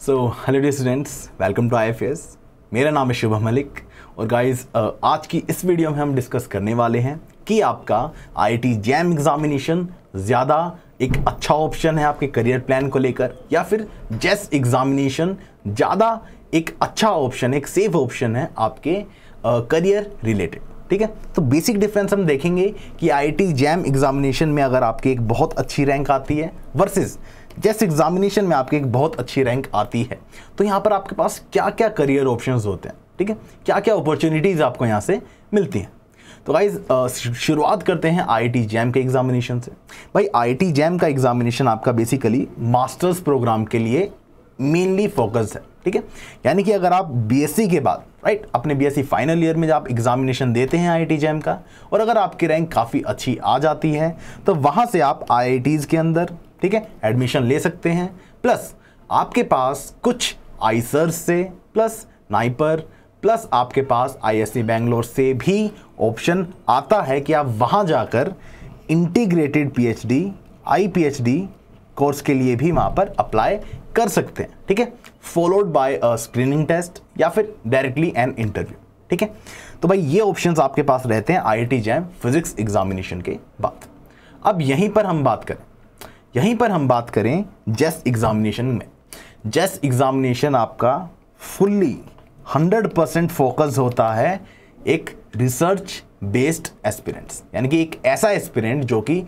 Hello dear students, welcome to IFS। मेरा नाम है शुभम मलिक और गाइस आज की इस वीडियो में हम डिस्कस करने वाले हैं कि आपका IIT जैम एग्जामिनेशन ज़्यादा एक अच्छा ऑप्शन है आपके करियर प्लान को लेकर, या फिर जेस एग्जामिनेशन ज़्यादा एक अच्छा ऑप्शन, एक सेफ ऑप्शन है आपके करियर रिलेटेड। ठीक है, तो बेसिक डिफरेंस हम देखेंगे कि IIT जैम एग्जामिनेशन में अगर आपकी एक बहुत अच्छी रैंक आती है वर्सेस जेस एग्जामिनेशन में आपकी एक बहुत अच्छी रैंक आती है, तो यहाँ पर आपके पास क्या क्या करियर ऑप्शंस होते हैं। ठीक है, क्या क्या अपॉर्चुनिटीज़ आपको यहाँ से मिलती हैं। तो गाइज शुरुआत करते हैं IIT जैम के एग्जामिनेशन से। भाई IIT जैम का एग्जामिनेशन आपका बेसिकली मास्टर्स प्रोग्राम के लिए मेनली फोकस है। ठीक है, यानी कि अगर आप BSc के बाद अपने BSc फाइनल ईयर में जब आप एग्जामिनेशन देते हैं IIT जैम का, और अगर आपकी रैंक काफ़ी अच्छी आ जाती है तो वहाँ से आप IITs के अंदर ठीक है एडमिशन ले सकते हैं। प्लस आपके पास कुछ आईसर्स से प्लस नाइपर प्लस आपके पास ISC बेंगलोर से भी ऑप्शन आता है कि आप वहाँ जाकर इंटीग्रेटेड PhD IPHD कोर्स के लिए भी वहाँ पर अप्लाई कर सकते हैं। ठीक है, followed by a screening test या फिर डायरेक्टली एन इंटरव्यू। ठीक है, तो भाई ये ऑप्शंस आपके पास रहते हैं IIT जैम फिजिक्स एग्जामिनेशन के बाद। अब यहीं पर हम बात करें जेस एग्जामिनेशन में। जेस एग्जामिनेशन आपका फुल्ली 100% फोकस होता है एक रिसर्च बेस्ड एस्पिरेंट्स, यानी कि एक ऐसा एस्पिरेंट जो कि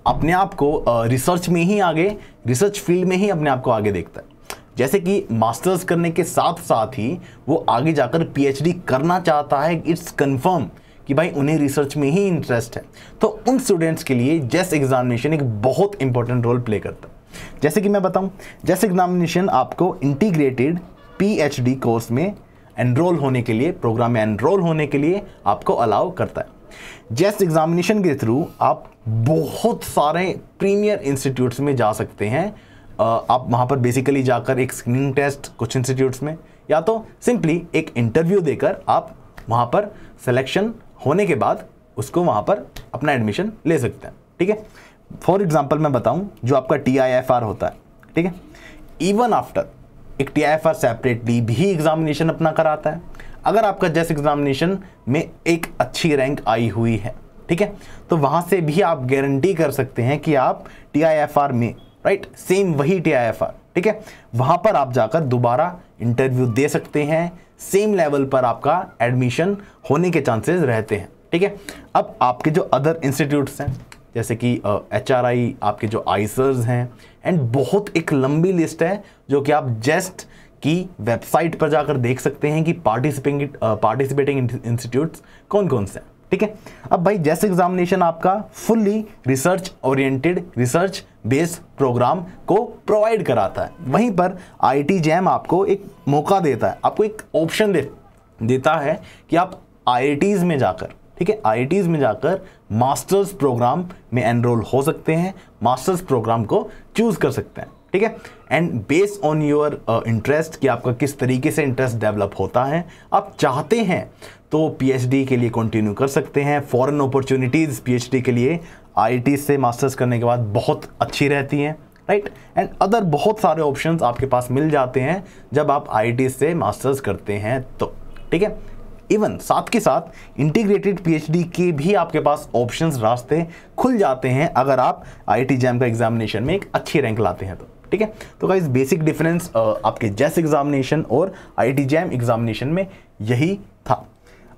अपने आप को रिसर्च में ही आगे, रिसर्च फील्ड में ही अपने आप को आगे देखता है। जैसे कि मास्टर्स करने के साथ साथ ही वो आगे जाकर PhD करना चाहता है। इट्स कंफर्म कि भाई उन्हें रिसर्च में ही इंटरेस्ट है, तो उन स्टूडेंट्स के लिए जेस एग्जामिनेशन एक बहुत इंपॉर्टेंट रोल प्ले करता है। जैसे कि मैं बताऊं, जेस एग्जामिनेशन आपको इंटीग्रेटेड PhD कोर्स में एनरोल होने के लिए, प्रोग्राम में एनरोल होने के लिए आपको अलाउ करता है। जेस एग्जामिनेशन के थ्रू आप बहुत सारे प्रीमियर इंस्टीट्यूट्स में जा सकते हैं। आप वहाँ पर बेसिकली जाकर एक स्क्रीनिंग टेस्ट कुछ इंस्टीट्यूट्स में, या तो सिंपली एक इंटरव्यू देकर आप वहाँ पर सिलेक्शन होने के बाद उसको वहाँ पर अपना एडमिशन ले सकते हैं। ठीक है, फॉर एग्जांपल मैं बताऊँ, जो आपका TIFR होता है, ठीक है, इवन आफ्टर एक TIFR सेपरेटली भी एग्जामिनेशन अपना कराता है। अगर आपका जेस एग्जामिनेशन में एक अच्छी रैंक आई हुई है, ठीक है, तो वहाँ से भी आप गारंटी कर सकते हैं कि आप TIFR में सेम वही TIFR, ठीक है, वहाँ पर आप जाकर दोबारा इंटरव्यू दे सकते हैं। सेम लेवल पर आपका एडमिशन होने के चांसेस रहते हैं। ठीक है, अब आपके जो अदर इंस्टीट्यूट्स हैं जैसे कि HRI, आपके जो आईसर्स हैं, एंड बहुत एक लंबी लिस्ट है जो कि आप जेस्ट की वेबसाइट पर जाकर देख सकते हैं कि पार्टिसिपेटिंग इंस्टीट्यूट्स कौन कौन से हैं। ठीक है, अब भाई जेस एग्जामिनेशन आपका fully research oriented, research based programme को प्रोवाइड कराता है। वहीं पर IIT जैम आपको एक मौका देता है, आपको एक ऑप्शन देता है कि आप IITs में जाकर, ठीक है, IITs में जाकर मास्टर्स प्रोग्राम में एनरोल हो सकते हैं, मास्टर्स प्रोग्राम को चूज कर सकते हैं। ठीक है, and based on your interest कि आपका किस तरीके से इंटरेस्ट डेवलप होता है, आप चाहते हैं तो PhD के लिए कंटिन्यू कर सकते हैं। फॉरेन अपॉर्चुनिटीज़ PhD के लिए IIT से मास्टर्स करने के बाद बहुत अच्छी रहती हैं, राइट, एंड अदर बहुत सारे ऑप्शंस आपके पास मिल जाते हैं जब आप IIT से मास्टर्स करते हैं तो। ठीक है, इवन साथ के साथ इंटीग्रेटेड PhD के भी आपके पास ऑप्शंस, रास्ते खुल जाते हैं अगर आप IIT जैम का एग्जामिनेशन में एक अच्छी रैंक लाते हैं तो। ठीक है, तो गाइस बेसिक डिफरेंस आपके जेस एग्जामिनेशन और IIT जैम एग्जामिनेशन में यही था।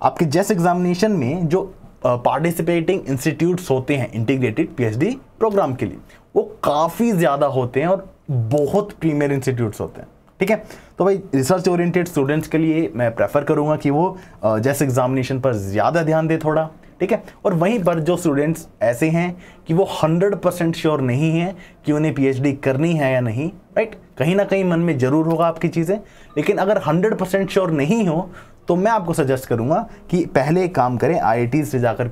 आपके जेस एग्जामिनेशन में जो पार्टिसिपेटिंग इंस्टीट्यूट्स होते हैं इंटीग्रेटेड PhD प्रोग्राम के लिए, वो काफ़ी ज़्यादा होते हैं और बहुत प्रीमियर इंस्टीट्यूट्स होते हैं। ठीक है, तो भाई रिसर्च ओरिएंटेड स्टूडेंट्स के लिए मैं प्रेफर करूंगा कि वो जेस एग्जामिनेशन पर ज़्यादा ध्यान दे थोड़ा। ठीक है, और वहीं पर जो स्टूडेंट्स ऐसे हैं कि वो 100% श्योर नहीं है कि उन्हें PhD करनी है या नहीं, राइट, कहीं ना कहीं मन में ज़रूर होगा आपकी चीज़ें, लेकिन अगर 100% श्योर नहीं हो तो मैं आपको सजेस्ट करूंगा कि पहले एक काम करें, IIT से जाकर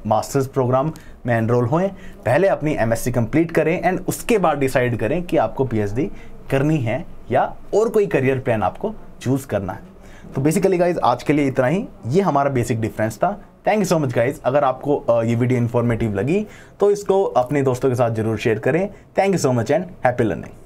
मास्टर्स प्रोग्राम में एनरोल होएं, पहले अपनी MSc कंप्लीट करें एंड उसके बाद डिसाइड करें कि आपको PhD करनी है या और कोई करियर प्लान आपको चूज करना है। तो बेसिकली गाइज आज के लिए इतना ही, ये हमारा बेसिक डिफरेंस था। Thank you so much guys. अगर आपको ये वीडियो इन्फॉर्मेटिव लगी तो इसको अपने दोस्तों के साथ जरूर शेयर करें। Thank you so much and happy learning.